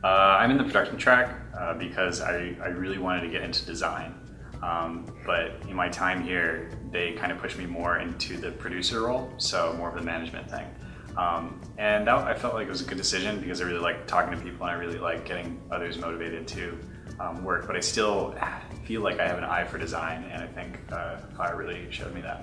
I'm in the production track because I really wanted to get into design. But in my time here, they kind of pushed me more into the producer role, so more of the management thing. And that, I felt like it was a good decision because I really like talking to people and I really like getting others motivated to work. But I still feel like I have an eye for design, and I think FIEA really showed me that.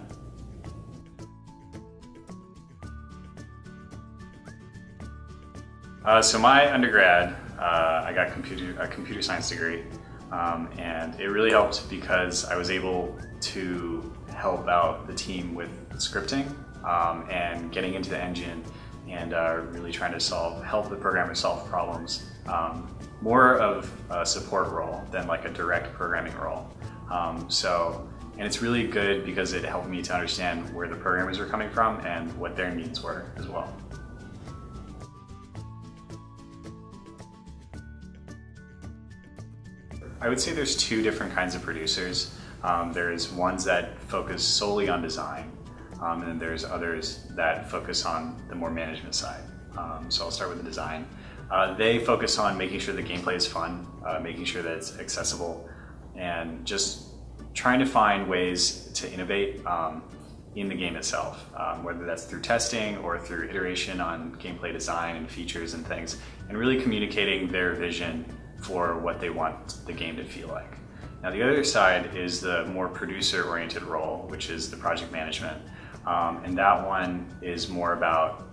So my undergrad, I got a computer science degree, and it really helped because I was able to help out the team with scripting and getting into the engine and really trying to help the programmers solve problems. More of a support role than like a direct programming role. And it's really good because it helped me to understand where the programmers were coming from and what their needs were as well. I would say there's two different kinds of producers. There's ones that focus solely on design, and then there's others that focus on the more management side. So I'll start with the design. They focus on making sure the gameplay is fun, making sure that it's accessible, and just trying to find ways to innovate in the game itself, whether that's through testing or through iteration on gameplay design and features and things, and really communicating their vision for what they want the game to feel like. Now the other side is the more producer-oriented role, which is the project management. And that one is more about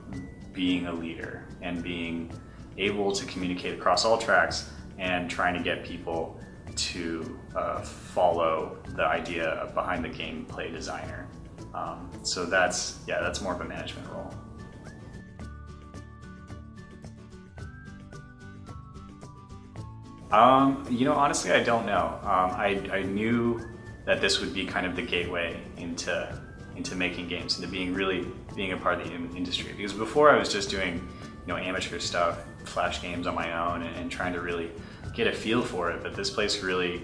being a leader and being able to communicate across all tracks and trying to get people to follow the idea behind the gameplay designer. So that's more of a management role. Honestly, I don't know. I knew that this would be kind of the gateway into making games, into being a part of the industry. Because before I was just doing, amateur stuff, flash games on my own, and trying to really get a feel for it. But this place really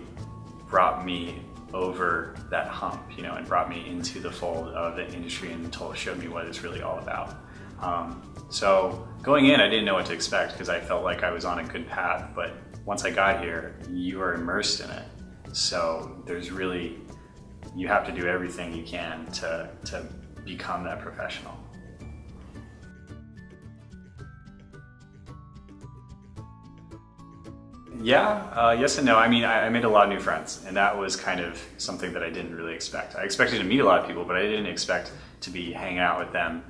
brought me over that hump, and brought me into the fold of the industry and showed me what it's really all about. So going in, I didn't know what to expect because I felt like I was on a good path, but once I got here, you are immersed in it. So you have to do everything you can to become that professional. Yeah, yes and no. I mean, I made a lot of new friends, and that was kind of something that I didn't really expect. I expected to meet a lot of people, but I didn't expect to be hanging out with them,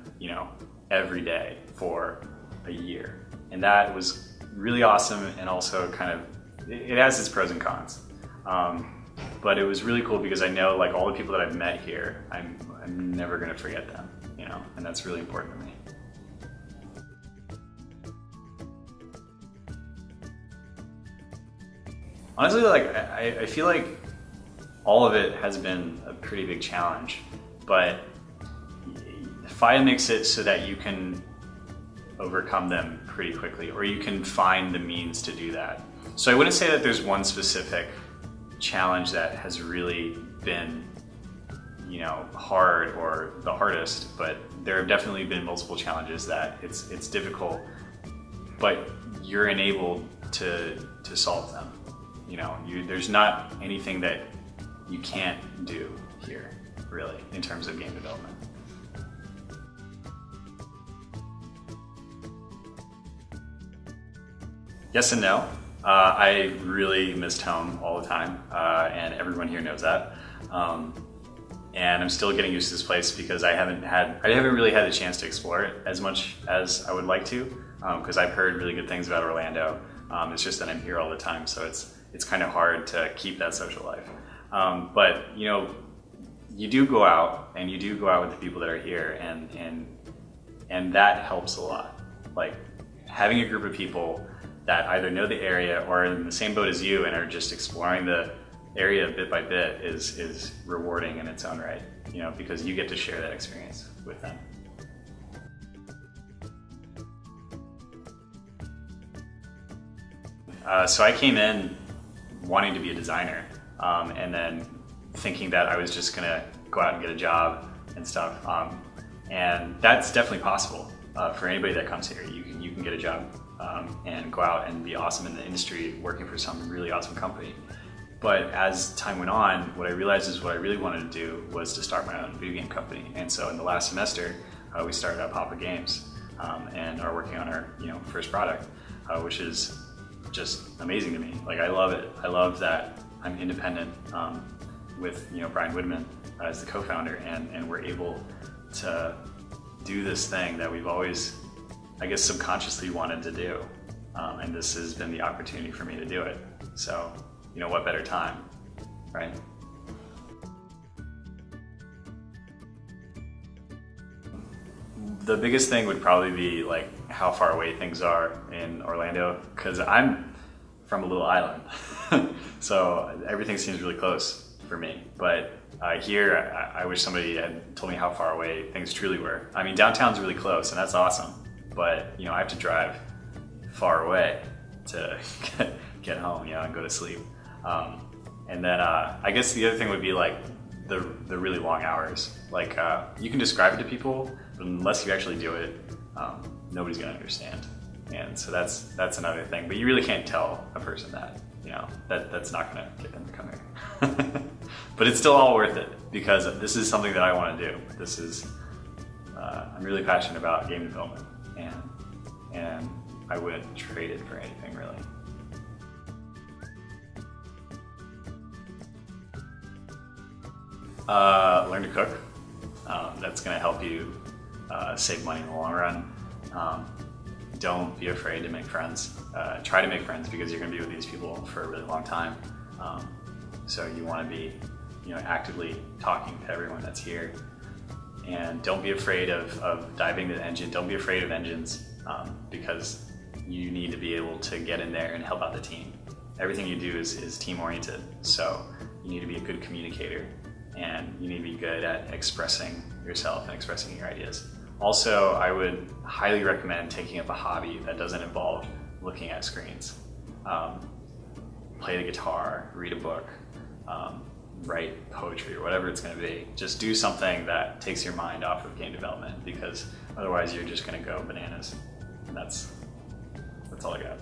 every day for a year. And that was really awesome, and also it has its pros and cons. But it was really cool because I know like all the people that I've met here, I'm never gonna forget them, and that's really important to me. Honestly, I feel like all of it has been a pretty big challenge, but FIEA makes it so that you can overcome them pretty quickly, or you can find the means to do that. So I wouldn't say that there's one specific challenge that has really been, hard or the hardest, but there have definitely been multiple challenges that it's difficult, but you're enabled to solve them. There's not anything that you can't do here, really, in terms of game development. Yes and no. I really missed home all the time, and everyone here knows that. And I'm still getting used to this place because I haven't really had the chance to explore it as much as I would like to, because I've heard really good things about Orlando. It's just that I'm here all the time, so it's kind of hard to keep that social life. But you do go out, and you do go out with the people that are here, and that helps a lot. Like having a group of people that either know the area or are in the same boat as you and are just exploring the area bit by bit is rewarding in its own right, because you get to share that experience with them. So I came in wanting to be a designer, and then thinking that I was just gonna go out and get a job and stuff. And that's definitely possible for anybody that comes here. You can get a job and go out and be awesome in the industry working for some really awesome company. But as time went on, what I realized is what I really wanted to do was to start my own video game company. And so in the last semester, we started up Papa Games and are working on our first product, which is just amazing to me. Like, I love it. I love that I'm independent with Brian Widman as the co-founder, and we're able to do this thing that we've always, I guess, subconsciously wanted to do. And this has been the opportunity for me to do it. So, what better time, right? The biggest thing would probably be like how far away things are in Orlando, because I'm from a little island. So everything seems really close for me. But here, I wish somebody had told me how far away things truly were. I mean, downtown's really close, and that's awesome. But I have to drive far away to get home, and go to sleep. And then I guess the other thing would be like the really long hours. Like you can describe it to people, but unless you actually do it, nobody's gonna understand. And so that's another thing. But you really can't tell a person that, that's not gonna get them to come here. But it's still all worth it, because this is something that I want to do. This is I'm really passionate about game development, and I wouldn't trade it for anything, really. Learn to cook. That's going to help you save money in the long run. Don't be afraid to make friends. Try to make friends, because you're going to be with these people for a really long time. So you want to be, actively talking to everyone that's here. And don't be afraid of diving into the engine. Don't be afraid of engines, because you need to be able to get in there and help out the team. Everything you do is team-oriented, so you need to be a good communicator, and you need to be good at expressing yourself and expressing your ideas. Also, I would highly recommend taking up a hobby that doesn't involve looking at screens. Play the guitar, read a book, write poetry, or whatever it's going to be. Just do something that takes your mind off of game development, because otherwise you're just going to go bananas. And that's all I got.